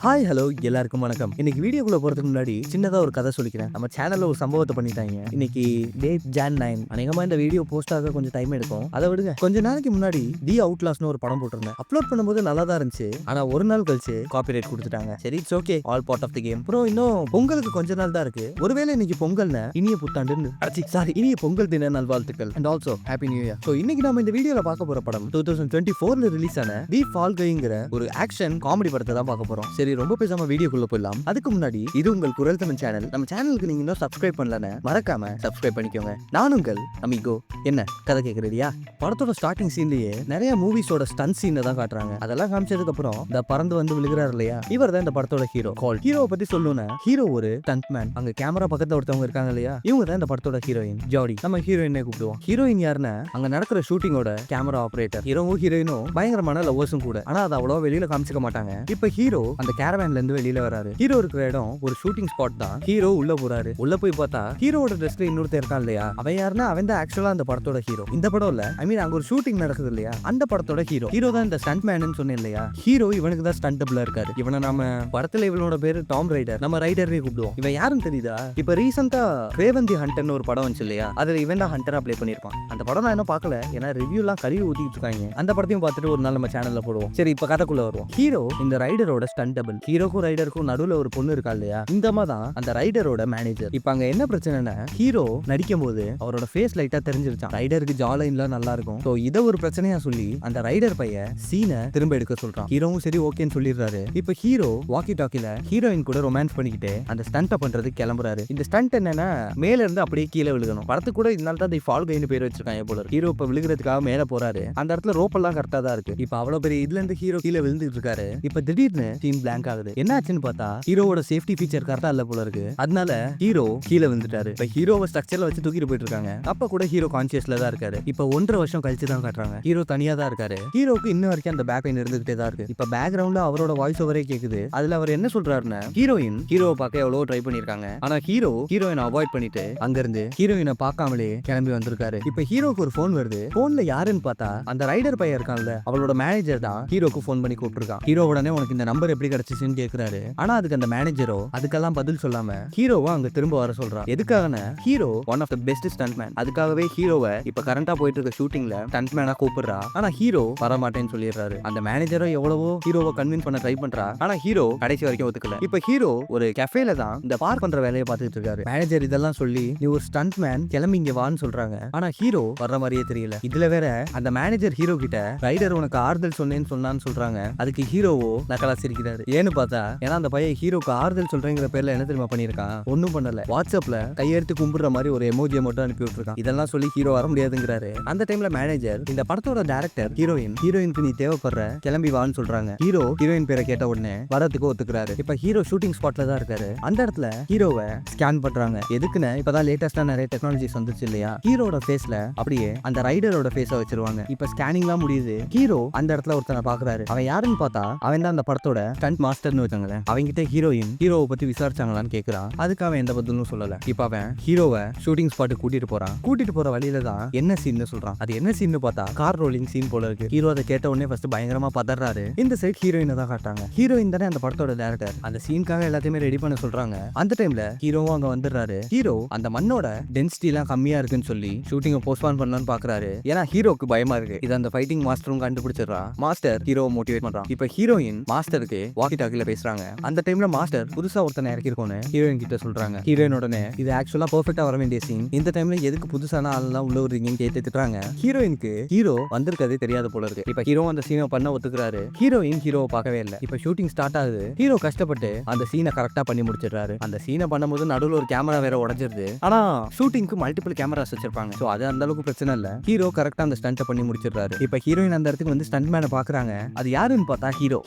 Hi hello எல்லாருக்கும் வணக்கம். இன்னைக்கு வீடியோக்குள்ள போறதுக்கு முன்னாடி சின்னதா ஒரு கதை சொல்லிக்கிறேன். நம்ம சேனல்ல ஒரு சம்பவத்தை பண்ணிட்டாங்க. இன்னைக்கு டேட் Jan 9. அநேகமா இந்த வீடியோ போஸ்ட் ஆக கொஞ்சம் டைம் எடுக்கும். அதை விடுங்க. கொஞ்ச நாளைக்கு முன்னாடி தி அவுட்லாஸ்னு ஒரு படம் போட்டிருந்தேன். அப்லோட் பண்ணும்போது நல்லா தான் இருந்துச்சு. ஆனா ஒரு நாள் கழிச்சு காப்பிரைட் கொடுத்துட்டாங்க. சரி, it's okay, all part of the game. அப்புறம் இன்னும் பொங்கலுக்கு கொஞ்ச நாள் தான் இருக்கு. ஒருவேளை இன்னைக்கு பொங்கல்னு இனிய புத்தாண்டு இனிய பொங்கல் தின நல்வாழ்த்துக்கள் and also happy new year. So இன்னைக்கு நம்ம இந்த வீடியோல பார்க்க போற படம் 2024ல ரிலீஸ் ஆன தி ஃபால் கைங்கிற ஒரு ஆக்ஷன் காமெடி படத்தை தான் பார்க்க போறோம். சரி, ரொம்ப பேசாம வீடியோக்குள்ள போயிடலாம். அதுக்கு முன்னாடி இது உங்கள் குரல் தமிழ் சேனல். நம்ம சேனலுக்கு நீங்க இன்னும் சப்ஸ்கிரைப் பண்ணலன்னு மறக்காம சப்ஸ்கிரைப் பண்ணிக்கோங்க. நான் உங்கள் அமிகோ. என்ன கதை கேட்கறியா? படத்தோட ஸ்டார்டிங் சீன்லயே நிறைய மூவிஸோட ஸ்டன் சீனை தான் காட்டுறாங்க. அதெல்லாம் காமிச்சதுக்கு அப்புறம் இந்த பறந்து வந்து விழுகிறார் இல்லையா, இவர் தான் இந்த படத்தோட ஹீரோ. ஹீரோவை பத்தி சொல்லணும்னா ஹீரோ ஒரு ஸ்டண்ட் மேன். அங்க கேமரா பக்கத்துல ஒருத்தவங்க இருக்காங்க இல்லையா, இவங்க தான் இந்த படத்தோட ஹீரோயின் ஜாடி. நம்ம ஹீரோயினே கூப்பிடுவோம். ஹீரோயின் யாருன்னா அங்க நடக்கிற ஷூட்டிங்கோட கேமரா ஆபரேட்டர். ஹீரோவும் ஹீரோயினும் பயங்கரமான லவ்வர்ஸும் கூட. ஆனா அதை அவ்வளோ வெளியில காமிச்சிக்க மாட்டாங்க. இப்ப ஹீரோ அந்த கேரவேன்ல இருந்து வெளியில வராரு. ஹீரோ இருக்கிற இடம் ஒரு ஷூட்டிங் ஸ்பாட் தான். ஹீரோ உள்ள போறாரு. உள்ள போய் பார்த்தா ஹீரோவோட ட்ரெஸ்ல இன்னொருத்தர் இருக்கான் இல்லையா, அவன் யாருன்னா அவன் தான் ஆக்சுவலா அந்த படத்தோட ஹீரோ. இந்த படம் இல்ல, ஐ மீன் அங்க ஒரு ஷூட்டிங் நடக்குது இல்லையா, அந்த படத்தோட ஹீரோ. ஹீரோ தான் இந்த ஸ்டண்ட் மேன் சொன்னேன் இல்லையா, ஹீரோ இவனுக்கு தான் ஸ்டண்ட் டபுளா இருக்காரு. இவனை நாம படத்துல இவனோட பேரு டாம் ரைடர், நம்ம ரைடர்னே கூப்பிடுவோம். இவன் யாருன்னு தெரியுதா? இப்ப ரீசெண்டா ரேவந்தி ஹண்டர்னு ஒரு படம் வந்துச்சு இல்லையா, அதுல இவன் தான் ஹண்டரா ப்ளே பண்ணிருப்பான். அந்த படம் நான் இன்னும் பார்க்கல, ஏன்னா ரிவ்யூ எல்லாம் கழுவி ஊத்திட்டு இருக்காங்க. அந்த படத்தையும் பார்த்துட்டு ஒரு நாள் நம்ம சேனல்ல போடுவோம். சரி, இப்ப கதைக்குள்ள வருவோம். ஹீரோ இந்த ரைடரோட ஸ்டண்ட் டபுள். ஹீரோக்கும் ரைடருக்கும் நடுவுல ஒரு பொண்ணு இருக்கா இல்லையா, இந்த அம்மா தான் அந்த ரைடரோட மேனேஜர். இப்ப அங்க என்ன பிரச்சனைனா, ஹீரோ நடிக்கும் போது அவரோட ஃபேஸ் லைட்டா தெரிஞ்சிருச்சான். ரைடருக்கு ஜா லைன்லாம் நல்லா இருக்கும். சோ இத ஒரு பிரச்சனையா சொல்லி அந்த ரைடர் பையன் சீனை திரும்ப எடுக்க சொல்றான். ஹீரோவும் சரி ஓகேன்னு சொல்லிடுறாரு. இப்ப ஹீரோ வாக்கி டாக்கில ஹீரோயின் கூட ரொமான்ஸ் பண்ணிக்கிட்டு அந்த ஸ்டண்ட்டை பண்றதுக்கு கிளம்புறாரு. இந்த ஸ்டண்ட் என்னன்னா, மேல இருந்து அப்படியே கீழே விழுகணும். படத்துக்கு கூட இதனால தான் தி ஃபால் கைன்னு பேர் வச்சிருக்காங்க போல. ஹீரோ இப்ப விழுகிறதுக்காக மேல போறாரு. அந்த இடத்துல ரோப் எல்லாம் கரெக்டா தான் இருக்கு. இப்ப அவ்வளவு பெரிய இதுல இருந்து ஹீரோ கீழே விழுந்துட்டு இருக்காரு. இப்ப திடீர்னு சீன் பிளாங்க் ஆகுது. என்ன ஆச்சுன்னு பார்த்தா ஹீரோவோட சேஃப்டி ஃபீச்சர் கரெக்டா இல்ல போல இருக்கு. அதனால ஹீரோ கீழே விழுந்துட்டாரு. இப்ப ஹீரோவை ஸ்ட்ரக்சர்ல வச்சு தூக்கிட்டு போயிட்டு இருக்காங்க. அப்ப கூட ஹீரோ கான்சியஸ்ல தான் இருக்காரு. இப்ப 1.5 வருஷம் கழிச்சு தான் காட்டுறாங்க. ஹீரோ தனியா தான் இருக்காரு. ஹீரோக்கு இன்ன வரைக்கும் அந்த பேக் பெயின் இருந்துகிட்டே தான் இருக்கு. இப்ப பேக்ரவுண்ட்ல அவரோட வாய்ஸ் ஓவரே கேக்குது. அதுல அவர் என்ன சொல்றாருன்னா, ஹீரோயின் ஹீரோவை பார்க்க எவ்வளவு ட்ரை பண்ணிருக்காங்க, ஆனா ஹீரோ ஹீரோயினை அவாய்ட் பண்ணிட்டு அங்க இருந்து ஹீரோயினை பார்க்காமலே கிளம்பி வந்திருக்காரு. இப்ப ஹீரோக்கு ஒரு போன் வருது. போன்ல யாருன்னு பார்த்தா அந்த ரைடர் பையன் இருக்கான்ல, அவளோட மேனேஜர் தான் ஹீரோக்கு போன் பண்ணி கூப்பிட்டுருக்கான். ஹீரோ உடனே உனக்கு இந்த நம்பர் எப்படி கிடைச்சிச்சுன்னு கேக்குறாரு. ஆனா அதுக்கு அந்த மேனேஜரோ அதுக்கெல்லாம் பதில் சொல்லாம ஹீரோவை அங்க திரும்ப வர சொல்றான். எதுக்காகனா, hero one of the best stunt man. அதுக்காகவே ஹீரோவை இப்ப கரண்டா போயிட்டு இருக்க ஷூட்டிங்ல ஸ்டண்ட் மேனா கூப்பிடுறா. ஆனா ஹீரோ வர மாட்டேன்னு சொல்லிடுறாரு. அந்த மேனேஜரும் எவ்வளவோ ஹீரோவை கன்வின்ஸ் பண்ண ட்ரை பண்றா. ஆனா ஹீரோ கடைசி வரைக்கும் ஒத்துக்கல. இப்ப ஹீரோ ஒரு கஃபேல தான் இந்த பார்க் பண்ற வேலையை பார்த்துட்டு இருக்காரு. மேனேஜர் இதெல்லாம் சொல்லி நீ ஒரு ஸ்டண்ட் மேன், கிளம்பி இங்க வான்னு சொல்றாங்க. ஆனா ஹீரோ வர்ற மாதிரியே தெரியல. இதுல வேற அந்த மேனேஜர் ஹீரோ கிட்ட ரைடர் உனக்கு ஆறுதல் சொன்னேன்னு சொன்னான்னு சொல்றாங்க. அதுக்கு ஹீரோவோ நக்கலா சிரிக்கிறாரு. ஏன்னு பார்த்தா, ஏன்னா அந்த பையன் ஹீரோக்கு ஆறுதல் சொல்றேங்கிற பேர்ல என்ன தெரியுமா பண்ணிருக்கான், ஒன்னும் பண்ணல, வாட்ஸ்அப்ல கையெடுத்து கும்பிடுற மாதிரி ஒரு எமோஜியை மட்டும் அனுப்பி விட்டுருக்கான். இதெல்லாம் சொல்லி ஹீரோ வர முடியாதுங்கிறாரு. அந்த டைம்ல மேனேஜர் இந்த படத்தோட டைரக்டர் ஹீரோயினுக்கு நீ தேவைப்படுற, கிளம்பி வான்னு சொல்றாங்க. ஹீரோ ஹீரோயின் பேரை கேட்ட உடனே வரதுக்கு ஒத்துக்கிறாரு. இப்ப ஹீரோ ஷூட்டிங் ஸ்பாட்ல தான் இருக்காரு. அந்த இடத்துல ஹீரோவை ஸ்கேன் பண்றாங்க. எதுக்குன்னு, இப்பதான் லேட்டஸ்டா நிறைய டெக்னாலஜிஸ் வந்துச்சு இல்லையா, ஹீரோட ஃபேஸ்ல அப்படியே அந்த ரைடரோட ஃபேஸ வச்சிருவாங்க. இப்ப ஸ்கேனிங்லாம் முடியுது. ஹீரோ அந்த இடத்துல ஒருத்தனை பாக்குறாரு. அவன் யாருன்னு பார்த்தா அவன் தான் அந்த படத்தோட ஸ்டண்ட் மாஸ்டர்னு வச்சாங்களே. அவங்கிட்ட ஹீரோயின் ஹீரோவை பத்தி விசாரிச்சாங்களான்னு கேக்குறான். அதுக்கு அவன் எந்த பதிலும் சொல்லல. இப்ப அவன் ஹீரோவை ஷூட்டிங் ஸ்பாட்டுக்கு கூட்டிட்டு போறான். கூட்டிட்டு போற வழியில தான் என்ன சீன் சொல்றான். அது என்ன சீன் பார்த்தா கார் ரோலிங் சீன் போல இருக்கு. ஹீரோ அதை கேட்ட உடனே ஃபர்ஸ்ட் பயங்கரமா பதறாரு. இந்த சைட் ஹீரோயினை தான் காட்டாங்க. ஹீரோயின் தானே அந்த படத்தோட டைரக்டர். அந்த சீனுக்காக எல்லாத்தையுமே ரெடி பண்ண சொல்றாங்க. அந்த டைம்ல ஹீரோவும் அங்க வந்துடுறாரு. ஹீரோ அந்த மண்ணோட டென்சிட்டி எல்லாம் கம்மியா இருக்குன்னு சொல்லி ஷூட்டிங்கை போஸ்ட்பான் பண்ணலாம்னு பாக்குறாரு. ஏன்னா ஹீரோக்கு பயமா இருக்கு. இது அந்த ஃபைட்டிங் மாஸ்டரும் கண்டுபிடிச்சிடறா. மாஸ்டர் ஹீரோவை மோட்டிவேட் பண்றான். இப்ப ஹீரோயின் மாஸ்டருக்கு வாக்கி டாக்கில பேசுறாங்க. அந்த டைம்ல மாஸ்டர் புதுசா ஒருத்தனை இறக்கிருக்கோன்னு ஹீரோயின் கிட்ட சொல்றாங்க. ஹீரோயின் உடனே இது ஆக்சுவலா பெர்ஃபெக்ட்டா வர வேண்டிய சீன், இந்த டைம்ல எதுக்கு புதுசான ஆளெல்லாம் உள்ள விடுறீங்கன்னு கேட்டுறாங்க. ஹீரோயினுக்கு ஹீரோ வந்திருக்கதே தெரியாத போல இருக்கு. இப்ப ஹீரோ அந்த சீனை பண்ண ஒத்துக்கிறாரு. ஹீரோயின் ஹீரோவை பார்க்கவே இல்லை. இப்ப ஷூட்டிங் ஸ்டார்ட் ஆகுது. ஹீரோ கஷ்டப்பட்டு அந்த சீனை கரெக்டா பண்ணி முடிச்சிடுறாரு. அந்த சீனை பண்ணும்போது நடுவில் ஒரு கேமரா வேற உடைஞ்சிருது. ஆனா ஷூட்டிங்க்கு மல்டிபிள் கேமராஸ் வச்சிருப்பாங்க. சோ அது அந்த அளவுக்கு பிரச்சனை இல்ல. ஹீரோ கரெக்டா அந்த ஸ்டண்ட்டை பண்ணி முடிச்சிடுறாரு. இப்ப ஹீரோயின் அந்த இடத்துக்கு வந்து ஸ்டண்ட் மேனை பாக்குறாங்க. அது யாருன்னு பார்த்தா ஹீரோ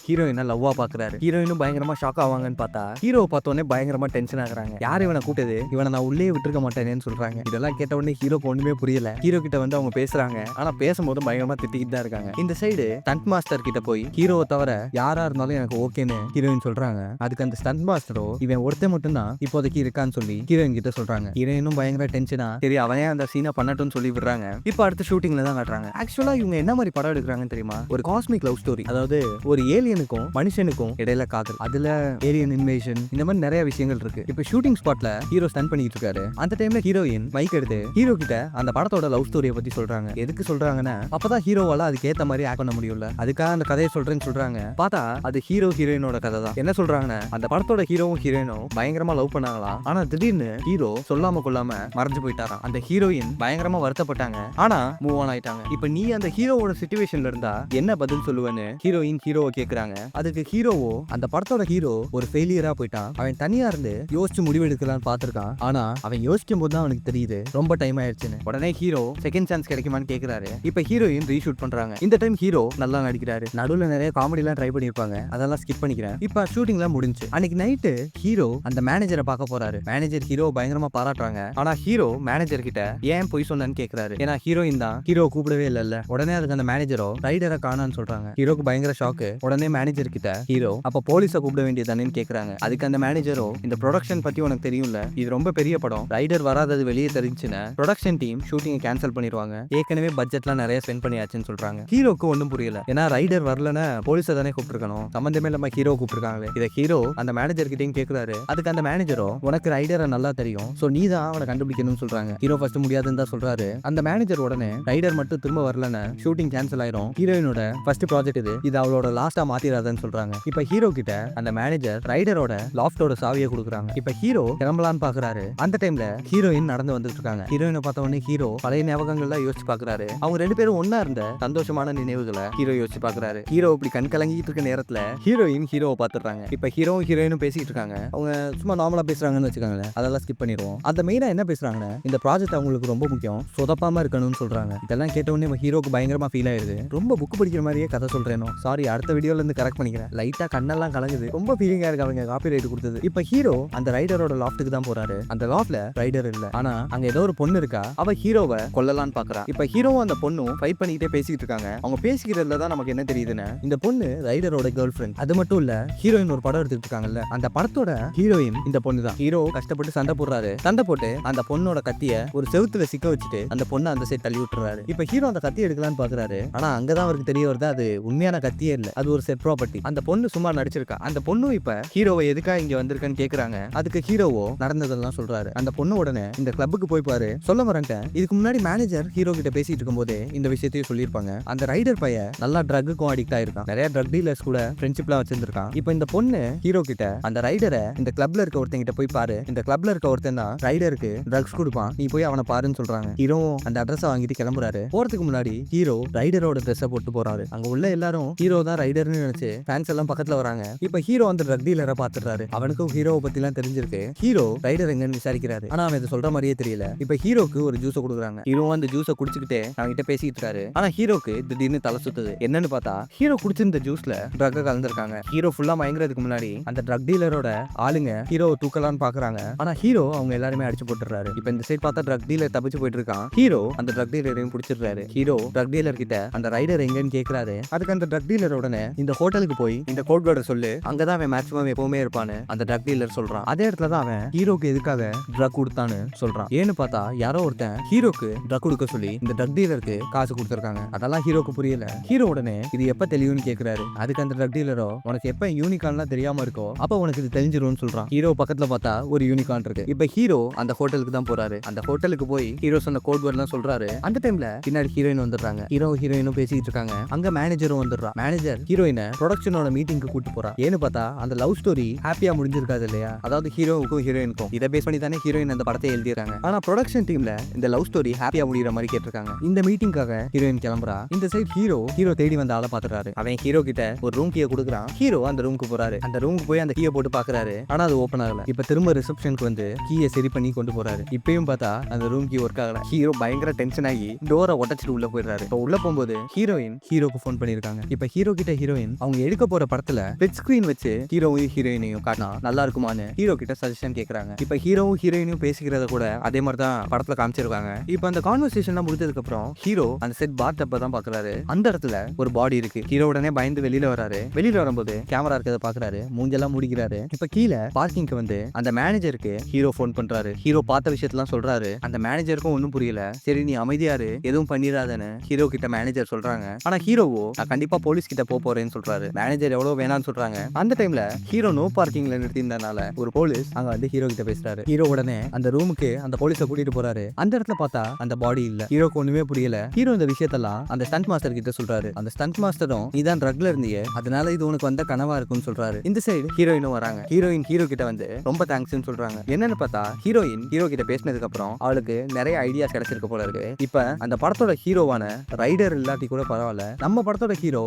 ஹீரோயினை லவ்வா பாக்குறாரு. ஹீரோயினும் பயங்கரமா ஷாக் ஆவாங்கன்னு பார்த்தா ஹீரோவை பார்த்தோன்னே பயங்கரமா டென்ஷன் ஆகுறாங்க. யார் இவனை கூட்டது, இவனை நான் உள்ளே விட்டுருக்க மாட்டேனேன்னு சொல்றாங்க. இதெல்லாம் கேட்ட உடனே ஹீரோக்கு ஒண்ணுமே புரியல. ஹீரோ கிட்ட வந்து அவங்க பேசுறாங்க. ஆனா பேசும்போது பயங்கரமா திட்டிக்கிட்டு தான் இருக்காங்க. இந்த சைடு ஸ்டண்ட் மாஸ்டர் கிட்ட போய் ஹீரோவை தவிர யாரா இருந்தாலும் எனக்கு ஓகேன்னு ஹீரோயின் சொல்றாங்க. அதுக்கு அந்த ஸ்டண்ட் மாஸ்டரோ இவன் ஒருத்தன் மட்டும் தான் இப்போதைக்கு இருக்கான்னு சொல்லி ஹீரோயின் கிட்ட சொல்றாங்க. ஹீரோயினும் பயங்கர டென்ஷனா சரி அவனே அந்த சீனை பண்ணட்டும்னு சொல்லி விடுறாங்க. இப்ப அடுத்த ஷூட்டிங்ல தான் காட்டுறாங்க. ஆக்சுவலா இவங்க என்ன மாதிரி படம் எடுக்கிறாங்கன்னு தெரியுமா, ஒரு காஸ்மிக் லவ் ஸ்டோரி. அதாவது ஒரு ஏலியனுக்கும் மனுஷ மிஷனுக்கும் இடையில காதல், அதுல ஏலியன் இன்வேஷன், இந்த மாதிரி நிறைய விஷயங்கள் இருக்கு. இப்ப ஷூட்டிங் ஸ்பாட்ல ஹீரோ ஸ்டன் பண்ணிட்டு இருக்காரு. அந்த டைம்ல ஹீரோயின் மைக் எடுத்து ஹீரோ கிட்ட அந்த படத்தோட லவ் ஸ்டோரியை பத்தி சொல்றாங்க. எதுக்கு சொல்றாங்கன்னா அப்பதான் ஹீரோவால அதுக்கு ஏத்த மாதிரி ஆக்ட் பண்ண முடியும்ல, அதுக்காக அந்த கதையை சொல்றேன்னு சொல்றாங்க. பார்த்தா அது ஹீரோ ஹீரோயினோட கதை தான். என்ன சொல்றாங்கன்னா அந்த படத்தோட ஹீரோவும் ஹீரோயினும் பயங்கரமா லவ் பண்ணாங்களாம். ஆனா திடீர்னு ஹீரோ சொல்லாம கொள்ளாம மறைஞ்சு போயிட்டாராம். அந்த ஹீரோயின் பயங்கரமா வருத்தப்பட்டாங்க. ஆனா மூவ் ஆன் ஆயிட்டாங்க. இப்ப நீ அந்த ஹீரோவோட சிச்சுவேஷன்ல இருந்தா என்ன பதில் சொல்லுவேன்னு ஹீரோயின் ஹீரோவை கேக்குறாங்க. அதுக்கு ஹீரோவோ அந்த படத்தோட ஹீரோ ஒரு ஃபெயிலியரா போயிட்டான். அவன் தனியா இருந்து யோசிச்சு முடிவெடுக்கலாம்னு பாத்துருக்கான். ஆனா அவன் யோசிக்கும் போது தான் அவனுக்கு தெரியுது ரொம்ப டைம் ஆயிடுச்சுன்னு. உடனே ஹீரோ செகண்ட் சான்ஸ் கிடைக்குமான்னு கேக்குறாரு. இப்ப ஹீரோயின் ரீஷூட் பண்றாங்க. இந்த டைம் ஹீரோ நல்லா நடிக்கிறாரு. நடுவுல நிறைய காமெடி எல்லாம் ட்ரை பண்ணிருப்பாங்க, அதெல்லாம் ஸ்கிப் பண்ணிக்கிறேன். இப்ப ஷூட்டிங்லாம் முடிஞ்சு அன்னைக்கு நைட்டு ஹீரோ அந்த மேனேஜரை பார்க்க போறாரு. மேனேஜர் ஹீரோ பயங்கரமா பாராட்டுறாங்க. ஆனா ஹீரோ மேனேஜர் கிட்ட ஏன் போய் சொன்னேன்னு கேக்குறாரு. ஏன்னா ஹீரோயின் தான் ஹீரோ கூப்பிடவே இல்ல. உடனே அதுக்கு அந்த மேனேஜரோ ரைடரை காணான்னு சொல்றாங்க. ஹீரோக்கு பயங்கர ஷாக்கு. உடனே மேனேஜர் கிட்ட ஹீரோ அப்ப போலீஸ கூப்பிட வேண்டியதானேன்னு கேக்குறாங்க. அதுக்கு அந்த மேனேஜரோ இந்த ப்ரொடக்ஷன் பத்தி உனக்கு தெரியும்ல, இது ரொம்ப பெரிய படம், ரைடர் வராதது வெளியே தெரிஞ்சுன்னா ப்ரொடக்ஷன் டீம் ஷூட்டிங் கேன்சல் பண்ணிடுவாங்க, ஏற்கனவே பட்ஜெட்லாம் நிறைய ஸ்பெண்ட் பண்ணியாச்சுன்னு சொல்றாங்க. ஹீரோக்கு ஒன்றும் புரியல. ஏன்னா ரைடர் வரலன்னா போலீஸை தானே கூப்பிட்டுருக்கணும், சம்பந்தமே இல்லாம ஹீரோ கூப்பிட்டுருக்காங்களே. இதை ஹீரோ அந்த மேனேஜர் கிட்டையும் கேட்கிறாரு. அதுக்கு அந்த மேனேஜரோ உனக்கு ரைடரை நல்லா தெரியும், சோ நீ தான் அவனை கண்டுபிடிக்கணும்னு சொல்றாங்க. ஹீரோ ஃபர்ஸ்ட் முடியாதுன்னு தான் சொல்றாரு. அந்த மேனேஜர் உடனே ரைடர் மட்டும் திரும்ப வரலன்னு ஷூட்டிங் கேன்சல் ஆயிரும், ஹீரோயினோட ஃபர்ஸ்ட் ப்ராஜெக்ட் இது அவளோட லாஸ்டா மாத்திராதுன்னு சொல்றாங்க. இப்ப ஹீரோ கிட்ட அந்த மேனேஜர் ரைடரோட லாஃப்டோட சாவியை கொடுக்குறாங்க. இப்ப ஹீரோ கிளம்பலான்னு பாக்குறாரு. அந்த டைம்ல ஹீரோயின் நடந்து வந்துட்டு இருக்காங்க. ஹீரோயினை பார்த்த உடனே ஹீரோ பழைய ஞாபகங்கள்லாம் யோசிச்சு பாக்குறாரு. அவங்க ரெண்டு பேரும் ஒன்னா இருந்த சந்தோஷமான நினைவுகளை ஹீரோ யோசிச்சு பாக்குறாரு. ஹீரோ இப்படி கண் கலங்கிட்டு இருக்க நேரத்துல ஹீரோயின் ஹீரோவை பாத்துறாங்க. இப்ப ஹீரோவும் ஹீரோயினும் பேசிட்டு இருக்காங்க. அவங்க சும்மா நார்மலா பேசுறாங்கன்னு வச்சுக்காங்களேன், அதெல்லாம் ஸ்கிப் பண்ணிடுவோம். அந்த மெயினா என்ன பேசுறாங்கன்னா இந்த ப்ராஜெக்ட் அவங்களுக்கு ரொம்ப முக்கியம், சொதப்பாம இருக்கணும்னு சொல்றாங்க. இதெல்லாம் கேட்ட உடனே ஹீரோக்கு பயங்கரமா ஃபீல் ஆயிருது. ரொம்ப புக் படிக்கிற மாதிரியே கதை சொல்றேனோ, சாரி, அடுத்த வீடியோல இருந்து கரெக்ட் பண்ணிக்கிறேன். லைட்டா கண்ணெல்லாம் கலங்குது, ரொம்ப ஃபீலிங்கா இருக்கு அவங்க காப்பி ரைட் கொடுத்தது. இப்ப ஹீரோ அந்த ரைடரோட லாஃப்ட்டுக்கு தான் போறாரு. அந்த லாஃப்ட்ல ரைடர் இல்ல, ஆனா அங்க ஏதோ ஒரு பொண்ணு இருக்கா. அவ ஹீரோவை கொல்லலான்னு பாக்குறா. இப்ப ஹீரோவும் அந்த பொண்ணும் ஃபைட் பண்ணிட்டே பேசிட்டு இருக்காங்க. அவங்க பேசிக்கிறதுல தான் நமக்கு என்ன தெரியுதுன்னு இந்த பொண்ணு ரைடரோட கேர்ள் ஃப்ரெண்ட். அது மட்டும் இல்ல, ஹீரோயின் ஒரு படம் எடுத்துட்டு இருக்காங்கல்ல, அந்த படத்தோட ஹீரோயின் இந்த பொண்ணு தான். ஹீரோ கஷ்டப்பட்டு சண்டை போடுறாரு. சண்டை போட்டு அந்த பொண்ணோட கத்திய ஒரு செவுத்துல சிக்க வச்சுட்டு அந்த பொண்ணை அந்த சைடு தள்ளி விட்டுறாரு. இப்ப ஹீரோ அந்த கத்தி எடுக்கலான்னு பாக்குறாரு. ஆனா அங்கதான் அவருக்கு தெரிய வருது அது உண்மையான கத்தியே இல்ல, அது ஒரு செட் ப்ராப்பர்ட்டி. அந்த பொண்ணு சும்மா நடிச்சிருக்கா. அந்த பொண்ணு இப்ப ஹீரோவை எதுக்கா இங்க வந்திருக்கான்னு கேக்குறாங்க. அதுக்கு ஹீரோவோ நடந்ததெல்லாம் சொல்றாரு. அந்த பொண்ணு உடனே இந்த கிளப்புக்கு போய் பாரு, சொல்ல வரேன்ட்டேன். இதுக்கு முன்னாடி மேனேஜர் ஹீரோ கிட்ட பேசிட்டு இருக்கும் போதே இந்த விஷயத்தையும் சொல்லியிருப்பாங்க. அந்த ரைடர் பையன் நல்லா ட்ரக்குக்கும் அடிக்ட் ஆயிருக்கான், நிறைய ட்ரக் டீலர்ஸ் கூட ஃப்ரெண்ட்ஷிப்லாம் வச்சிருந்திருக்கான். இப்போ இந்த பொண்ணு ஹீரோ கிட்ட அந்த ரைடரை இந்த கிளப்ல இருக்க ஒருத்தன் கிட்ட போய் பாரு, இந்த கிளப்ல இருக்க ஒருத்தன் தான் ரைடருக்கு ட்ரக்ஸ் கொடுப்பான், நீ போய் அவனை பாருன்னு சொல்றாங்க. ஹீரோ அந்த அட்ரஸை வாங்கிட்டு கிளம்புறாரு. போறதுக்கு முன்னாடி ஹீரோ ரைடரோட ட்ரெஸ்ஸை போட்டு போறாரு. அங்க உள்ள எல்லாரும் ஹீரோ தான் ரைடர்னு நினைச்சு ஃபேன்ஸ் எல்லாம் பக்கத்துல வராங்க. இப்ப ஹீரோ அந்த ட்ரக் டீலரை பாத்துறாரு. அவனுக்கும் ஹீரோவை பத்தி எல்லாம் தெரிஞ்சிருக்கு. ஹீரோ ரைடர் எங்கன்னு விசாரிக்கிறாரு. ஆனா அவன் இதை சொல்ற மாதிரியே தெரியல. இப்ப ஹீரோக்கு ஒரு ஜூஸை கொடுக்குறாங்க. ஹீரோ அந்த ஜூஸை குடிச்சுக்கிட்டே அவங்க கிட்ட பேசிட்டு இருக்காரு. ஆனா ஹீரோக்கு திடீர்னு தலை சுத்துது. என்னன்னு பார்த்தா ஹீரோ குடிச்சிருந்த ஜூஸ்ல ட்ரக் கலந்துருக்காங்க. ஹீரோ ஃபுல்லா மயங்குறதுக்கு முன்னாடி அந்த ட்ரக் டீலரோட ஆளுங்க ஹீரோவை தூக்கலான்னு பாக்குறாங்க. ஆனா ஹீரோ அவங்க எல்லாருமே அடிச்சு போட்டுறாரு. இப்ப இந்த சைட் பார்த்தா ட்ரக் டீலர் தப்பிச்சு போயிட்டு இருக்கான். ஹீரோ அந்த ட்ரக் டீலரையும் பிடிச்சிடுறாரு. ஹீரோ ட்ரக் டீலர் கிட்ட அந்த ரைடர் எங்கன்னு கேக்குறாரு. அதுக்கு அந்த ட்ரக் டீலர் உடனே இந்த ஹோட்டலுக்கு போய் இந்த கோட் வேர்டை சொல்லு, அங்கதான் அவன் மேக்ஸிமம் எப்பவுமே இருப்பான்னு அந்த ட்ரக் டீலர் சொல்றான். அதே இடத்துல தான் அவன் ஹீரோக்கு எதுக்காக ட்ரக் கொடுத்தான்னு சொல்றான். ஏன்னு பார்த்தா யாரோ ஒருத்தன் ஹீரோக்கு ட்ரக் கொடுக்க சொல்லி இந்த ட்ரக் டீலருக்கு காசு கொடுத்துருக்காங்க. அதெல்லாம் ஹீரோக்கு புரியல. ஹீரோ உடனே இது எப்ப தெரியும்னு கேக்குறாரு. அதுக்கு அந்த ட்ரக் டீலரோ உனக்கு எப்ப யூனிகான்லாம் தெரியாம இருக்கோ அப்ப உனக்கு இது தெரிஞ்சிரும்னு சொல்றான். ஹீரோ பக்கத்துல பார்த்தா ஒரு யூனிகான் இருக்கு. இப்ப ஹீரோ அந்த ஹோட்டலுக்கு தான் போறாரு. அந்த ஹோட்டலுக்கு போய் ஹீரோ சொன்ன கோட் வேர்ட்லாம் சொல்றாரு. அந்த டைம்ல பின்னாடி ஹீரோயின் வந்துடுறாங்க. ஹீரோ ஹீரோயினும் பேசிட்டு இருக்காங்க. அங்க மேனேஜரும் வந்துடுறா. மேனேஜர் ஹீரோயினை ப்ரொடக்ஷனோட மீட்டிங்க்கு கூட்டு போறா. ஏன்னு பார்த்தா அந்த லவ் ஸ்டோரி ஹாப்பியா முடிஞ்சிருக்காது இல்லையா, அதாவது ஹீரோவுக்கும் ஹீரோயினுக்கும். இதை பேஸ் பண்ணி தானே ஹீரோயின் அந்த படத்தை எழுதிறாங்க. ஆனா ப்ரொடக்ஷன் டீம்ல இந்த லவ் ஸ்டோரி ஹாப்பியா முடிகிற மாதிரி கேட்டிருக்காங்க. இந்த மீட்டிங்காக ஹீரோயின் கிளம்புறா. இந்த சைட் ஹீரோ தேடி வந்த ஆளை பாத்துறாரு. அவன் ஹீரோ கிட்ட ஒரு ரூம் கீயை கொடுக்குறான். ஹீரோ அந்த ரூமுக்கு போறாரு. அந்த ரூமுக்கு போய் அந்த கீயை போட்டு பாக்குறாரு. ஆனா அது ஓபன் ஆகல. இப்ப திரும்ப ரிசப்ஷனுக்கு வந்து கீயை சரி பண்ணி கொண்டு போறாரு. இப்பயும் பார்த்தா அந்த ரூம் கீ ஒர்க் ஆகல. ஹீரோ பயங்கர டென்ஷன் ஆகி டோரை உடைச்சிட்டு உள்ள போயிடுறாரு. இப்ப உள்ள போகும்போது ஹீரோயின் ஹீரோக்கு போன் பண்ணிருக்காங்க. இப்ப ஹீரோ கிட்ட ஹீரோயின் அவங்க எடுக்க போற படத்துல ஸ்பிளிட் ஸ்கிரீன் வச்சு ஹீரோவையும் ஹீரோயினையும் காட்டினா நல்லா இருக்குமான்னு ஹீரோ கிட்ட சஜஷன் கேக்குறாங்க. இப்ப ஹீரோவும் ஹீரோயினையும் பேசிக்கிறத கூட அதே மாதிரி தான் படத்துல காமிச்சிருக்காங்க. இப்ப அந்த கான்வர்சேஷன்லாம் முடிஞ்சதுக்கு அப்புறம் ஹீரோ அந்த செட் பாத் டப்ப தான் பாக்குறாரு. அந்த இடத்துல ஒரு பாடி இருக்கு. ஹீரோ உடனே பயந்து வெளியில வராரு. வெளியில வரும்போது கேமரா இருக்கிறத பாக்குறாரு. மூஞ்செல்லாம் முடிக்கிறாரு. இப்ப கீழே பார்க்கிங்க்கு வந்து அந்த மேனேஜருக்கு ஹீரோ போன் பண்றாரு. ஹீரோ பார்த்த விஷயத்தெல்லாம் சொல்றாரு. அந்த மேனேஜருக்கும் ஒன்னும் புரியல. சரி நீ அமைதியாரு, எதுவும் பண்ணிடாதன்னு ஹீரோ கிட்ட மேனேஜர் சொல்றாங்க. ஆனா ஹீரோவோ நான் கண்டிப்பா போலீஸ் கிட்ட போறேன்னு சொல்றாரு. மேனேஜர் மேனேஜர் எவ்வளவு வேணாம்னு சொல்றாங்க. அந்த டைம்ல ஹீரோ நோ பார்க்கிங்ல நிறுத்தியிருந்தனால ஒரு போலீஸ் அங்க வந்து ஹீரோ கிட்ட பேசுறாரு. ஹீரோ உடனே அந்த ரூமுக்கு அந்த போலீஸை கூட்டிட்டு போறாரு. அந்த இடத்துல பார்த்தா அந்த பாடி இல்ல. ஹீரோக்கு ஒண்ணுமே புரியல. ஹீரோ இந்த விஷயத்தெல்லாம் அந்த ஸ்டண்ட் மாஸ்டர் கிட்ட சொல்றாரு. அந்த ஸ்டண்ட் மாஸ்டரும் நீதான் ட்ரக்ல இருந்தீங்க, அதனால இது உனக்கு வந்த கனவா இருக்கும்னு சொல்றாரு. இந்த சைடு ஹீரோயினும் வராங்க. ஹீரோயின் ஹீரோ கிட்ட வந்து ரொம்ப தேங்க்ஸ்னு சொல்றாங்க. என்னன்னு பார்த்தா ஹீரோயின் ஹீரோ கிட்ட பேசினதுக்கு அப்புறம் அவளுக்கு நிறைய ஐடியாஸ் கிடைச்சிருக்க போல இருக்கு. இப்ப அந்த படத்தோட ஹீரோவான ரைடர் இல்லாட்டி கூட பரவாயில்ல, நம்ம படத்தோட ஹீரோ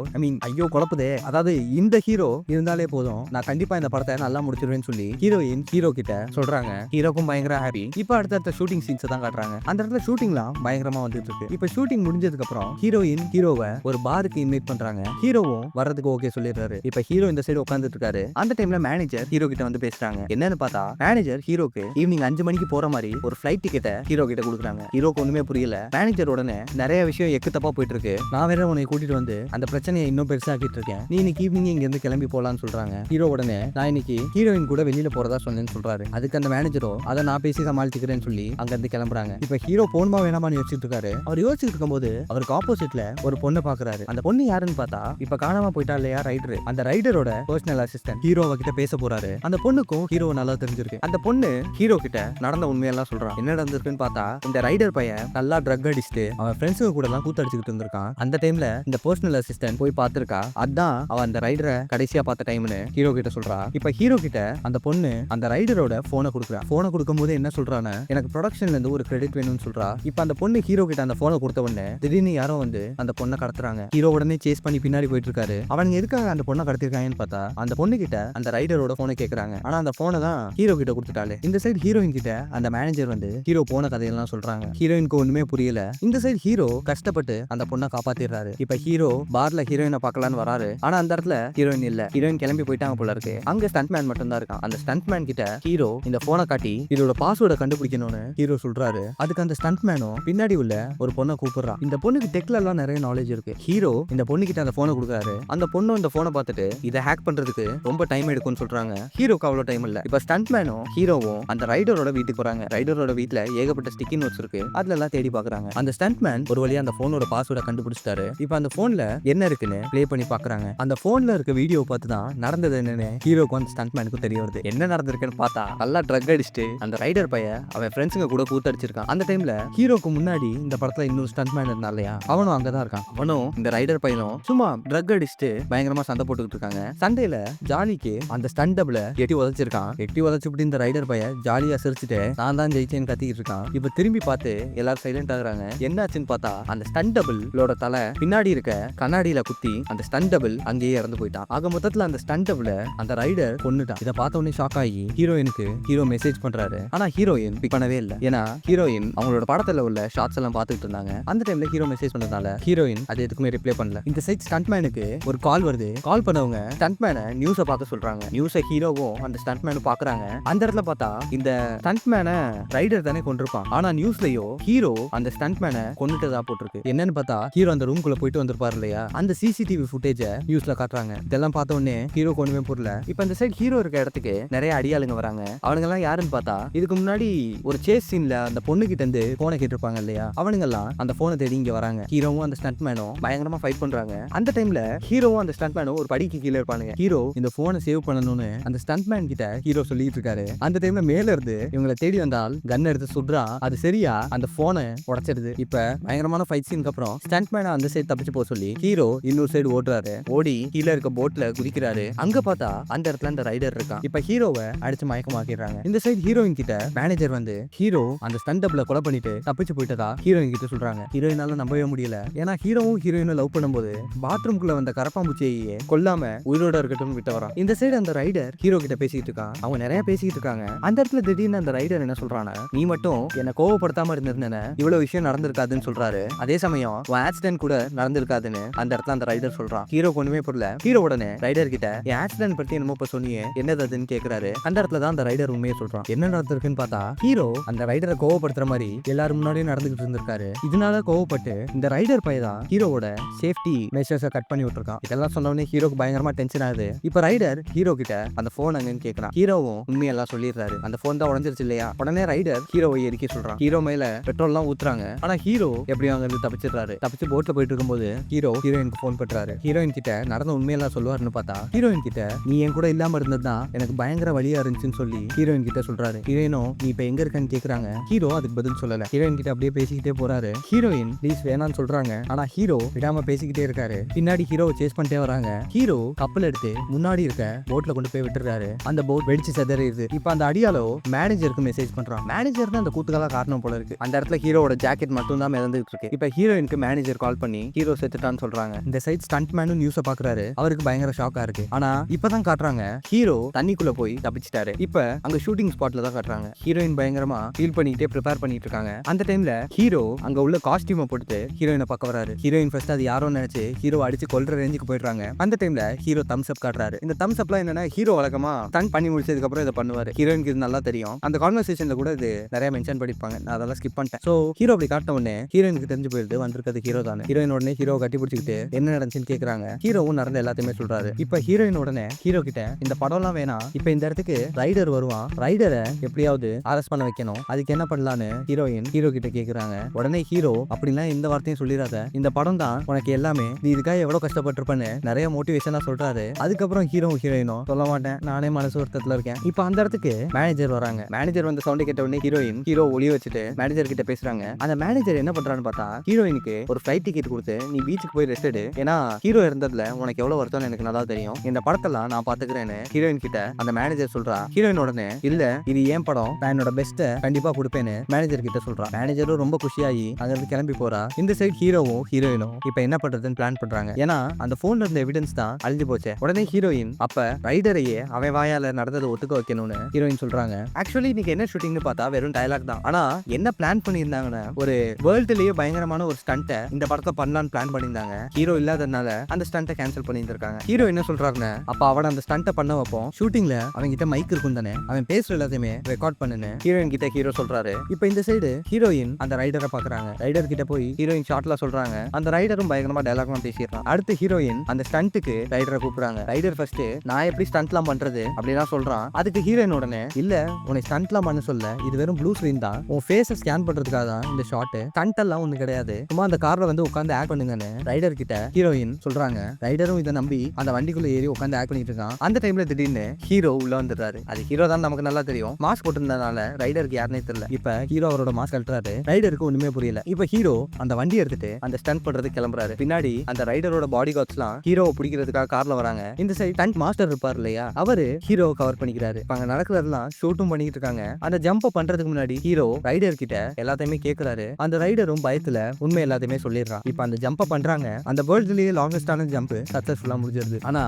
ஐயோ குழப்புதே, அதாவது இந்த ஹீரோ இருந்தாலே போதும், நான் கண்டிப்பா இந்த படத்தை நல்லா முடிச்சிருவேன்னு சொல்லி ஹீரோயின் ஹீரோ கிட்ட சொல்றாங்க. ஹீரோக்கும் பயங்கர ஹாப்பி. இப்ப அடுத்த ஷூட்டிங் சீன்ஸ் தான் காட்டுறாங்க. அந்த இடத்துல ஷூட்டிங்லாம் பயங்கரமா வந்துட்டு இருக்கு. இப்ப ஷூட்டிங் முடிஞ்சதுக்கு அப்புறம் ஹீரோயின் ஹீரோவை ஒரு பாருக்கு இன்வைட் பண்றாங்க. ஹீரோவும் வர்றதுக்கு ஓகே சொல்லிடுறாரு. இப்ப ஹீரோ இந்த சைடு உட்கார்ந்துட்டு இருக்காரு. அந்த டைம்ல மேனேஜர் ஹீரோ கிட்ட வந்து பேசுறாங்க. என்னன்னு பார்த்தா மேனேஜர் ஹீரோக்கு ஈவினிங் 5 மணிக்கு போற மாதிரி ஒரு ஃபிளைட் டிக்கெட்டை ஹீரோ கிட்ட கொடுக்குறாங்க. ஹீரோக்கு ஒண்ணுமே புரியல. மேனேஜர் உடனே நிறைய விஷயம் எக்கு தப்பா போயிட்டு இருக்கு, நான் வேற உன்னை கூட்டிட்டு வந்து அந்த பிரச்சனையை இன்னும் பெருசாக்கிட்டு இருக்கேன், நீ இன்னைக்கு ஈவினிங் இங்க இருந்து கிளம்பி போலான்னு சொல்றாங்க. ஹீரோ உடனே நான் இன்னைக்கு ஹீரோயின் கூட வெளியில போறதா சொன்னேன்னு சொல்றாரு. அதுக்கு அந்த மேனேஜரோ அதை நான் பேசி சமாளிச்சுக்கிறேன்னு சொல்லி அங்க இருந்து கிளம்புறாங்க. இப்ப ஹீரோ போன்மா வேணாமான்னு யோசிச்சுட்டு இருக்காரு. அவர் யோசிச்சுட்டு இருக்கும்போது அவருக்கு ஆப்போசிட்ல ஒரு பொண்ணை பாக்குறாரு. அந்த பொண்ணு யாருன்னு பார்த்தா இப்ப காணாம போயிட்டா இல்லையா ரைடர், அந்த ரைடரோட பர்சனல் அசிஸ்டன்ட். ஹீரோ கிட்ட பேச போறாரு. அந்த பொண்ணுக்கும் ஹீரோ நல்லா தெரிஞ்சிருக்கு. அந்த பொண்ணு ஹீரோ கிட்ட நடந்த உண்மையெல்லாம் சொல்றான். என்ன நடந்திருக்குன்னு பார்த்தா இந்த ரைடர் பையன் நல்லா ட்ரக் அடிச்சுட்டு அவன் ஃப்ரெண்ட்ஸுங்க கூட எல்லாம் கூத்தடிச்சுட்டு இருந்திருக்கான். அந்த டைம்ல இந்த பர்சனல் அசிஸ்டன்ட் போய் பார்த்திருக்கா. அதான் அவன் அந்த ரைடரை கடைசியா பார்த்த டைம்னு ஹீரோ கிட்ட சொல்றா. இப்ப ஹீரோ கிட்ட அந்த பொண்ணு அந்த ரைடரோட போனை கொடுக்குறா. போனை கொடுக்கும் போது என்ன சொல்றான்னு, எனக்கு ப்ரொடக்ஷன்ல இருந்து ஒரு கிரெடிட் வேணும்னு சொல்றா. இப்ப அந்த பொண்ணு ஹீரோ கிட்ட அந்த போனை கொடுத்த உடனே திடீர்னு யாரோ வந்து அந்த பொண்ணை கடத்துறாங்க. ஹீரோ உடனே சேஸ் பண்ணி பின்னாடி போயிட்டு இருக்காரு. அவனுங்க எதுக்காக அந்த பொண்ணை கடத்திருக்காங்கன்னு பார்த்தா அந்த பொண்ணு கிட்ட அந்த ரைடரோட போனை கேக்குறாங்க. ஆனா அந்த போனை தான் ஹீரோ கிட்ட கொடுத்துட்டாலே. இந்த சைடு ஹீரோயின் கிட்ட அந்த மேனேஜர் வந்து ஹீரோ போன கதையெல்லாம் சொல்றாங்க. ஹீரோயினுக்கு ஒண்ணுமே புரியல. இந்த சைடு ஹீரோ கஷ்டப்பட்டு அந்த பொண்ணை காப்பாத்திடுறாரு. இப்ப ஹீரோ பார்ல ஹீரோயினை பார்க்கலான்னு வராரு. ஆனா அந்த இடத்துல ஹீரோயின் இல்ல. ஹீரோயின் கிளம்பி போயிட்டாங்க போல இருக்கு. அங்க ஸ்டண்ட் மேன் மட்டும் தான் இருக்கான். அந்த ஸ்டண்ட் மேன் கிட்ட ஹீரோ இந்த போனை காட்டி இதோட பாஸ்வேர்டை கண்டுபிடிக்கணும்னு ஹீரோ சொல்றாரு. அதுக்கு அந்த ஸ்டண்ட் மேனும் பின்னாடி உள்ள ஒரு பொண்ணை கூப்பிடுறான். இந்த பொண்ணுக்கு டெக்ல எல்லாம் நிறைய நாலேஜ் இருக்கு. ஹீரோ இந்த பொண்ணு கிட்ட அந்த போனை கொடுக்குறாரு. அந்த பொண்ணும் இந்த போனை பார்த்துட்டு இதை ஹேக் பண்றதுக்கு ரொம்ப டைம் எடுக்கும்னு சொல்றாங்க. ஹீரோக்கு அவ்வளவு டைம் இல்ல. இப்ப ஸ்டண்ட் மேனும் ஹீரோவும் அந்த ரைடரோட வீட்டுக்கு போறாங்க. ரைடரோட வீட்டுல ஏகப்பட்ட ஸ்டிக்கி நோட்ஸ் இருக்கு. அதுல எல்லாம் தேடி பாக்குறாங்க. அந்த ஸ்டண்ட் மேன் ஒரு வழியா அந்த போனோட பாஸ்வேர்டை கண்டுபிடிச்சிட்டாரு. இப்ப அந்த போன்ல என்ன இருக்குன்னு ப்ளே பண்ணி பாக்குறாங்க. அந்த போன்ல இருக்க வீடியோ பார்த்து தான் நடந்தது என்னன்னு ஹீரோக்கு அந்த ஸ்டண்ட் மேனுக்கு தெரிய வருது. என்ன நடந்திருக்குன்னு பார்த்தா நல்லா ட்ரக் அடிச்சுட்டு அந்த ரைடர் பையன் அவன் ஃப்ரெண்ட்ஸுங்க கூட கூத்தடிச்சிருக்கான். அந்த டைம்ல ஹீரோக்கு முன்னாடி இந்த படத்துல இன்னொரு ஸ்டண்ட் மேன் இருந்தா இல்லையா, அவனும் அங்கதான் இருக்கான். அவனும் இந்த ரைடர் பையனும் சும்மா ட்ரக் அடிச்சுட்டு பயங்கரமா சண்டை போட்டுக்கிட்டு இருக்காங்க. சண்டையில ஜாலிக்கு அந்த ஸ்டண்ட் டபுள எட்டி உதச்சிருக்கான். எட்டி உதச்சுட்டு இந்த ரைடர் பையன் ஜாலியா சிரிச்சுட்டு நான் தான் ஜெயிச்சேன்னு கத்திக்கிட்டு இருக்கான். இப்ப திரும்பி பார்த்து எல்லாரும் சைலண்ட் ஆகுறாங்க. என்னாச்சுன்னு பார்த்தா அந்த ஸ்டண்ட் டபுளோட தலை பின்னாடி இருக்க கண்ணாடியில குத்தி அந்த ஸ்டண்ட் டபுள் அங்கேயே இறந்து போயிட்டான். ஆக மொத்தத்துல அந்த ஸ்டண்ட் டபுள அந்த ரைடர் கொன்னுட்டான். இதை பார்த்த உடனே ஷாக் ஆகி ஹீரோயினுக்கு ஹீரோ மெசேஜ் பண்றாரு. ஆனா ஹீரோயின் பிக் பண்ணவே இல்லை. ஏன்னா ஹீரோயின் அவங்களோட படத்துல உள்ள ஷார்ட்ஸ் எல்லாம் பார்த்துட்டு இருந்தாங்க. அந்த டைம்ல ஹீரோ மெசேஜ் பண்ணதால ஹீரோயின் அது எதுக்குமே ரிப்ளை பண்ணல. இந்த சைட் ஸ்டண்ட் மேனுக்கு ஒரு கால் வருது. கால் பண்ணவங்க ஸ்டண்ட் மேனை நியூஸை பார்க்க சொல்றாங்க. நியூஸை ஹீரோவும் அந்த ஸ்டண்ட் மேனும் பாக்குறாங்க. அந்த இடத்துல பார்த்தா இந்த ஸ்டண்ட் மேனை ரைடர் தானே கொண்டிருப்பான். ஆனா நியூஸ்லயோ ஹீரோ அந்த ஸ்டண்ட் மேனை கொண்டுட்டதா போட்டிருக்கு. என்னன்னு பார்த்தா ஹீரோ அந்த ரூம்குள்ள போயிட்டு வந்திருப்பாரு இல்லையா, அந்த சிசிடிவி ஃபுட்டேஜ நியூஸ்ல காட்டுறாங்க. இதெல்லாம் பார்த்த உடனே ஹீரோ ஒண்ணுமே புரியல. இப்ப இந்த சைடு ஹீரோ இருக்க இடத்துக்கு நிறைய அடியாளுங்க வராங்க. அவனுங்க எல்லாம் யாருன்னு பார்த்தா இதுக்கு முன்னாடி ஒரு சேஸ் சீன்ல அந்த பொண்ணு கிட்ட இருந்து போனை கேட்டிருப்பாங்க இல்லையா, அவனுங்க எல்லாம் அந்த போனை தேடி இங்க வராங்க. ஹீரோவும் அந்த ஸ்டண்ட் மேனும் பயங்கரமா ஃபைட் பண்றாங்க. அந்த டைம்ல ஹீரோவும் அந்த ஸ்டண்ட் மேனும் ஒரு படிக்கு கீழே இருப்பானுங்க. ஹீரோ இந்த போனை சேவ் பண்ணணும்னு அந்த ஸ்டண்ட் மேன் கிட்ட ஹீரோ சொல்லிட்டு இருக்காரு. அந்த டைம்ல மேல இருந்து இவங்களை தேடி வந்தால் கன் எடுத்து சுடுறான். அது சரியா அந்த போனை உடைச்சிருது. இப்ப பயங்கரமான ஃபைட் சீனுக்கு அப்புறம் ஸ்டண்ட் மேனை அந்த சைடு தப்பிச்சு போக சொல்லி ஹீரோ இன்னொரு சைடு ஓடுறாரு. ஓடி கீழே இருக்க போட்ல குதிக்கிறாரு. அங்க பார்த்தா அந்த இடத்துல அந்த ரைடர் இருக்கான். இப்ப ஹீரோவை அடிச்சு மயக்கமாக்கிடுறாங்க. இந்த சைடு ஹீரோயின் கிட்ட மேனேஜர் வந்து ஹீரோ அந்த ஸ்டண்ட் டபுள கொலை பண்ணிட்டு தப்பிச்சு போயிட்டதா ஹீரோயின் கிட்ட சொல்றாங்க. ஹீரோயினால நம்பவே முடியல. ஏன்னா ஹீரோவும் ஹீரோயினும் லவ் பண்ணும்போது பாத்ரூம்குள்ள வந்த கரப்பாம்பூச்சியை கொல்லாம உயிரோட இருக்கட்டும் விட்டு வரான். இந்த சைடு அந்த ரைடர் ஹீரோ கிட்ட பேசிட்டு இருக்கான். அவங்க நிறைய பேசிட்டு இருக்காங்க. அந்த இடத்துல திடீர்னு அந்த ரைடர் என்ன சொல்றானா, நீ மட்டும் என்ன கோவப்படுத்தாம இருந்திருந்தேன இவ்வளவு விஷயம் நடந்திருக்காதுன்னு சொல்றாரு. அதே சமயம் ஆக்சிடென்ட் கூட நடந்திருக்காதுன்னு அந்த இடத்துல அந்த ரைடர் சொல்றான். ஹீரோ ஒண்ணுமே புரியல. ஹீரோ உடனே ரைடர் கிட்ட ஆக்சிடென்ட் பத்தி என்னமோ இப்ப சொன்னீங்க, என்னது அதுன்னு கேக்குறாரு. அந்த இடத்துல தான் அந்த ரைடர் உண்மையை சொல்றான். என்ன நடந்திருக்குன்னு பார்த்தா ஹீரோ அந்த ரைடரை கோவப்படுத்துற மாதிரி எல்லாரும் முன்னாடியும் நடந்துகிட்டு இருந்திருக்காரு. இதனால கோவப்பட்டு இந்த ரைடர் பையதான் ஹீரோவோட சேஃப்டி மெஷர்ஸை கட் பண்ணி விட்டுருக்கான். இதெல்லாம் சொன்னவனே ஹீரோக்கு பயங்கரமா டென்ஷன் ஆகுது. இப்ப ரைடர் ஹீரோ கிட்ட அந்த போன் அங்கன்னு கேட்கறான். ஹீரோவும் உண்மையெல்லாம் சொல்லிடுறாரு. அந்த போன் தான் உடஞ்சிருச்சு இல்லையா. உடனே ரைடர் ஹீரோவை எரிக்க சொல்றான். ஹீரோ மேல பெட்ரோல் எல்லாம் ஊத்துறாங்க. ஆனா ஹீரோ எப்படியும் அங்க இருந்து தப்பிச்சிடுறாரு. தப்பிச்சு போட்ல போயிட்டு இருக்கும்போது ஹீரோ ஹீரோயினுக்கு போன் பண்றாரு. ஹீரோயின் கிட்ட நடந்த உண்மை உண்மையெல்லாம் சொல்லுவாருன்னு பார்த்தா ஹீரோயின் கிட்ட நீ என் கூட இல்லாம இருந்ததுதான் எனக்கு பயங்கர வழியா இருந்துச்சுன்னு சொல்லி ஹீரோயின் கிட்ட சொல்றாரு. ஹீரோயினும் நீ இப்ப எங்க இருக்கன்னு கேக்குறாங்க. ஹீரோ அதுக்கு பதில் சொல்லல. ஹீரோயின் கிட்ட அப்படியே பேசிக்கிட்டே போறாரு. ஹீரோயின் ப்ளீஸ் வேணான்னு சொல்றாங்க. ஆனா ஹீரோ விடாம பேசிக்கிட்டே இருக்காரு. பின்னாடி ஹீரோவை சேஸ் பண்ணிட்டே வராங்க. ஹீரோ கப்பல் எடுத்து முன்னாடி இருக்க போட்ல கொண்டு போய் விட்டுறாரு. அந்த போட் வெடிச்சு செதறிடுது. இப்ப அந்த அடியாலோ மேனேஜருக்கு மெசேஜ் பண்றான். மேனேஜர் தான் அந்த கூத்துக்கெல்லாம் காரணம் போல இருக்கு. அந்த இடத்துல ஹீரோட ஜாக்கெட் மட்டும் தான் மிதந்துட்டு இருக்கு. இப்ப ஹீரோயினுக்கு மேனேஜர் கால் பண்ணி ஹீரோ செத்துட்டான்னு சொல்றாங்க. இந்த சைட் ஸ்டண்ட் மேனும் நியூஸை பாக்குறாரு. அவருக்கு பயங்கர ஷாக்கா இருக்கு. ஆனா இப்பதான் காட்டுறாங்க ஹீரோ தண்ணிக்குள்ள போய் தப்பிச்சிட்டாரு. இப்ப அங்க ஷூட்டிங் ஸ்பாட்ல தான் காட்டுறாங்க. ஹீரோயின் பயங்கரமா ஃபீல் பண்ணிட்டே ப்ரிப்பேர் பண்ணிட்டு இருக்காங்க. அந்த டைம்ல ஹீரோ அங்க உள்ள காஸ்டியூமை போட்டுட்டு ஹீரோயினை பக்கம் வராரு. ஹீரோயின் ஃபர்ஸ்ட் அது யாரோ நினைச்சு ஹீரோ அடிச்சு கொல்ற ரேஞ்சுக்கு போயிடுறாங்க. அந்த டைம்ல ஹீரோ தம்ஸ் அப் காட்டுறாரு. இந்த தம்ஸ் அப்லாம் என்னன்னா ஹீரோ வழக்கமா ஸ்டண்ட் பண்ணி முடிச்சதுக்கு அப்புறம் இதை பண்ணுவாரு. ஹீரோயினுக்கு இது நல்லா தெரியும். அந்த கான்வர்சேஷன்ல கூட இது நிறைய மென்ஷன் பண்ணிருப்பாங்க. நான் அதெல்லாம் ஸ்கிப் பண்ணிட்டேன். சோ ஹீரோ அப்படி காட்டின உடனே ஹீரோயினுக்கு தெரிஞ்சு போயிடுது வந்திருக்கிறது ஹீரோ தான். ஹீரோயின் உடனே ஹீரோ கட்டி பிடிச்சிக்கிட்டு என்ன நடந்துச்சுன்னு கேக்குறாங்க. ஹீரோவும் நடந்த எல்லாத்தையுமே சொல்றாரு. இப்ப ஹீரோயின் உடனே ஹீரோ கிட்ட இந்த படம்லாம் வேணாம், இப்ப இந்த இடத்துக்கு ரைடர் வருவான், ரைடரை எப்படியாவது அரெஸ்ட் பண்ண வைக்கணும், அதுக்கு என்ன பண்ணலான்னு ஹீரோயின் ஹீரோ கிட்ட கேக்குறாங்க. உடனே ஹீரோ அப்படிலாம் எந்த வார்த்தையும் சொல்லிடாத, இந்த படம் தான் உனக்கு எல்லாமே, நீ இதுக்காக எவ்வளவு கஷ்டப்பட்டிருப்பேன்னு நிறைய மோட்டிவேஷனா சொல்றாரு. அதுக்கப்புறம் ஹீரோயினும் சொல்ல மாட்டேன், நானே மனசு வருத்தத்துல இருக்கேன். இப்ப அந்த இடத்துக்கு மேனேஜர் வராங்க. மேனேஜர் வந்து சவுண்ட் கேட்ட உடனே ஹீரோ ஒளிய வச்சுட்டு மேனேஜர் கிட்ட பேசுறாங்க. அந்த மேனேஜர் என்ன பண்றான்னு பார்த்தா ஹீரோயினுக்கு ஒரு ஃபிளைட் டிக்கெட் கொடுத்து நீ பீச்சுக்கு போய் ரெஸ்ட் எடு, ஏன்னா ஹீரோ இருந்ததுல உனக்கு எவ்வளவு வருத்தம் எனக்கு நல்லா தெரியும், இந்த படத்தெல்லாம் நான் பாத்துக்கிறேன்னு ஹீரோயின் கிட்ட அந்த மேனேஜர் சொல்றா. ஹீரோயின் உடனே இல்ல இது ஏன் படம், நான் என்னோட பெஸ்ட்டை கண்டிப்பா கொடுப்பேன்னு மேனேஜர் கிட்ட சொல்றா. மேனேஜரும் ரொம்ப குஷியாகி அங்கிருந்து கிளம்பி போறா. இந்த சைடு ஹீரோவும் ஹீரோயினும் இப்ப என்ன பண்றதுன்னு பிளான் பண்றாங்க. ஏன்னா அந்த போன்ல இருந்த எவிடன்ஸ் தான் அழிஞ்சு போச்சு. உடனே ஹீரோயின் அப்ப ரைடரையே அவன் வாயால நடந்ததை ஒத்துக்க வைக்கணும்னு ஹீரோயின் சொல்றாங்க. ஆக்சுவலி இன்னைக்கு என்ன ஷூட்டிங்னு பார்த்தா வெறும் டயலாக் தான். ஆனா என்ன பிளான் பண்ணியிருந்தாங்கன்னா ஒரு வேர்ல்டுலயே பயங்கரமான ஒரு ஸ்டண்ட்டை இந்த படத்தை பண்ணலான்னு பிளான் பண்ணியிருந்தாங்க. ஹீரோ இல்லாததுனால அந்த ஸ்டண்ட்டை கேன்சல் பண்ணியிருக்காங்க. ஹீரோ என்ன சொல்றாருன்னு அப்ப அவன் அந்த ஸ்டண்ட்டை பண்ண வைப்போம், ஷூட்டிங்ல அவன் கிட்ட மைக் இருக்கும் தானே, அவன் பேசுற எல்லாத்தையுமே ரெக்கார்ட் பண்ணுன்னு ஹீரோயின் கிட்ட ஹீரோ சொல்றாரு. இப்ப இந்த சைடு ஹீரோயின் அந்த ரைடரை பாக்குறாங்க. ரைடர் கிட்ட போய் ஹீரோயின் ஷார்ட்ல சொல்றாங்க. அந்த ரைடரும் பயங்கரமா டயலாக்லாம் பேசிடுறான். அடுத்து ஹீரோயின் அந்த ஸ்டண்ட்டுக்கு ரைடரை கூப்பிடுறாங்க. ரைடர் ஃபர்ஸ்ட் நான் எப்படி ஸ்டண்ட்லாம் பண்றது அப்படிலாம் சொல்றான். அதுக்கு ஹீரோயின் உடனே இல்ல உன்னை ஸ்டண்ட்லாம் பண்ண சொல்ல, இது வெறும் ப்ளூ ஸ்கிரீன் தான், உன் ஃபேஸை ஸ்கேன் பண்றதுக்காக தான் இந்த ஷாட், ஸ்டண்ட் எல்லாம் ஒண்ணு கிடையாது, சும்மா அந்த கார்ல வந்து உட்காந்து ஆக்ட் பண்ணுங்கன்னு ரைடர் கிட்ட ஹீரோயின் சொல்றாங்க. ரைடரும் இதை நம்பி அந்த வண்டிக்குள்ள ஏறி உட்காந்து ஆக்ட் பண்ணிட்டு இருக்கான். அந்த டைம்ல திடீர்னு ஹீரோ உள்ள வந்துடுறாரு. அது ஹீரோ தான் நமக்கு நல்லா தெரியும். மாஸ்க் போட்டிருந்தனால ரைடருக்கு யாருனே தெரியல. இப்ப ஹீரோ அவரோட மாஸ்க் கழட்டுறாரு. ரைடருக்கு ஒண்ணுமே புரியல. இப்ப ஹீரோ அந்த வண்டி எடுத்துட்டு அந்த ஸ்டண்ட் பண்றதுக்கு கிளம்புறாரு. பின்னாடி அந்த ரைடரோட பாடி கார்ட்ஸ்லாம் ஹீரோவை பிடிக்கிறதுக்காக கார்ல வராங்க. இந்த சைடு ஸ்டண்ட் மாஸ்டர் இருப்பார் இல்லையா, அவரு ஹீரோவை கவர் பண்ணிக்கிறாரு. அங்க நடக்கிறதெல்லாம் ஷூட்டும் பண்ணிட்டு இருக்காங்க. அந்த ஜம்ப் பண்றதுக்கு முன்னாடி ஹீரோ ரைடர் கிட்ட எல்லாத்தையுமே கேக்குறாரு. அந்த ரைடரும் பயத்துல உண்மை எல்லாத்தையுமே சொல்லிடுறான். இப்ப அந்த ஜம்ப் பண்றாங்க. அந்த வேர்ல்ட்லயே லாங்கஸ்டான ஜம்ப் சக்சஸ்ஃபுல்லா முடிஞ்சிருது. ஆனா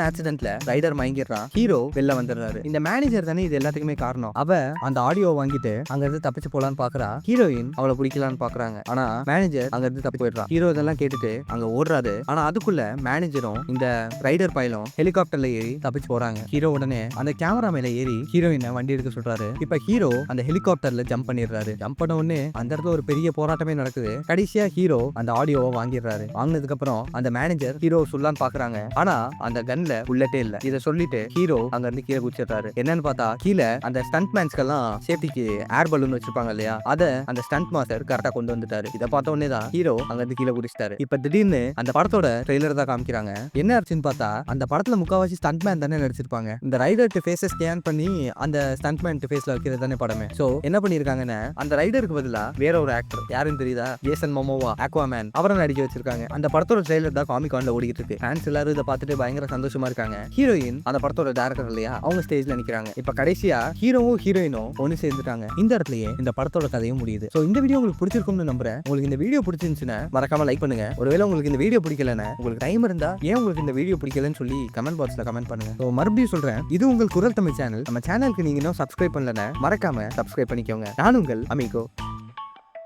ஆக்சிடென்ட்ல ரைடர் மயங்கிடுறான். ஹீரோ வெளில வந்துடுறாரு. இந்த மேனேஜர் தானே இது எல்லாத்துக்குமே காரணம். அவ அந்த ஆடியோ வாங்கிட்டு அங்க இருந்து தப்பிச்சு போலான்னு பாக்குறா. ஹீரோயின் அவளை பிடிக்கலான்னு பாக்குறாங்க. ஆனா மேனேஜர் அங்க இருந்து தப்பி போயிடுறான். ஹீரோ இதெல்லாம் கேட்டுட்டு அங்க ஓடுறாரு. ஆனா அதுக்குள்ள மேனேஜரும் இந்த ரைடர் பையலும் ஹெலிகாப்டர்ல ஏறி தப்பிச்சு போறாங்க. ஹீரோ உடனே அந்த கேமரா மேல ஏறி ஹீரோயினை வண்டி எடுக்க சொல்றாரு. இப்ப ஹீரோ அந்த ஹெலிகாப்டர்ல ஜம்ப் பண்ணிடுறாரு. ஜம்ப் பண்ண உடனே அந்த இடத்துல ஒரு பெரிய போராட்டமே நடக்குது. கடைசியா ஹீரோ அந்த ஆடியோவை வாங்கிடுறாரு. வாங்கினதுக்கு அப்புறம் அந்த மேனேஜர் ஹீரோ சொல்லான்னு பாக்குறாங்க. ஆனா அந்த கன்ல புல்லட்டே இல்ல. இதை சொல்லிட்டு ஹீரோ அங்க இருந்து கீழே குதிச்சிடுறாரு. என்னன்னு பார்த்தா கீழே அந்த ஸ்டண்ட் மேன்ஸ்க்கெல்லாம் சேஃப்டிக்கு ஏர் பலூன் வச்சிருப்பாங்க இல்லையா, அத அந்த ஸ்டண்ட் மாஸ்டர் கரெக்டா கொண்டு வந்துட்டாரு. இதை பார்த்த உடனே தான் ஹீரோ அங்க இருந்து கீழே குதிச்சிட்டாரு. இப்ப திடீர்னு அந்த படத்தோட ட்ரெய்லர் தான் காமிக்கிறாங்க. என்ன ஆச்சுன்னு பார்த்தா அந்த படத்துல முக்காவாசி ஸ்டண்ட் மேன் தானே நடிச்சிருப்பாங்க. இந்த ரைடர் ஃபேஸை ஸ்கேன் பண்ணி அந்த ஸ்டண்ட் மேன் ஃபேஸ்ல வைக்கிறது தானே படமே. சோ என்ன பண்ணிருக்காங்கன்னா அந்த ரைடருக்கு பதிலா வேற ஒரு ஆக்டர் யாருன்னு தெரியுதா, ஜேசன் மோமோவா அக்வாமேன், அவரை நடிக்க வச்சிருக்காங்க. அந்த படத்தோட ட்ரெய்லர் தான் காமிகான்ல ஓடிட்டு இருக்கு. ஃபேன்ஸ் எல்லாரும் இதை பார்த்துட்டு பயங்கர சந்தோஷமா இருக்காங்க. ஹீரோயின் அந்த படத்தோட டைரக்டர் இல்லையா, அவங்க ஸ்டேஜ்ல நிக்கிறாங்க. இப்ப கடைசியா ஹீரோவும் ஹீரோயினும் ஒன்னு சேர்ந்துட்டாங்க. இந்த இடத்துலயே இந்த படத்தோட கதையும் முடியுது. சோ இந்த வீடியோ உங்களுக்கு பிடிச்சிருக்கும்னு நம்புறேன். உங்களுக்கு இந்த வீடியோ பிடிச்சிருந்துச்சுன்னா மறக்காம லைக் பண்ணுங்க. ஒருவேளை உங்களுக்கு இந்த வீடியோ பிடிக்கலன்னா, உங்களுக்கு டைம் இருந்தா ஏன் உங்களுக்கு இந்த வீடியோ பிடிக்கலன்னு சொல்லி கமெண்ட் பாக்ஸ்ல கமெண்ட் பண்ணுங்க. சோ மறுபடியும் சொல்றேன், இது உங்கள் குரல் தமிழ் சேனல். நம்ம சேனலுக்கு நீங்க இன்னும் சப்ஸ்கிரைப் பண்ணலன்னா மறக்காம சப்ஸ்கிரைப் பண்ணிக்கோங்க. நான் உங்கள் அமிகோ.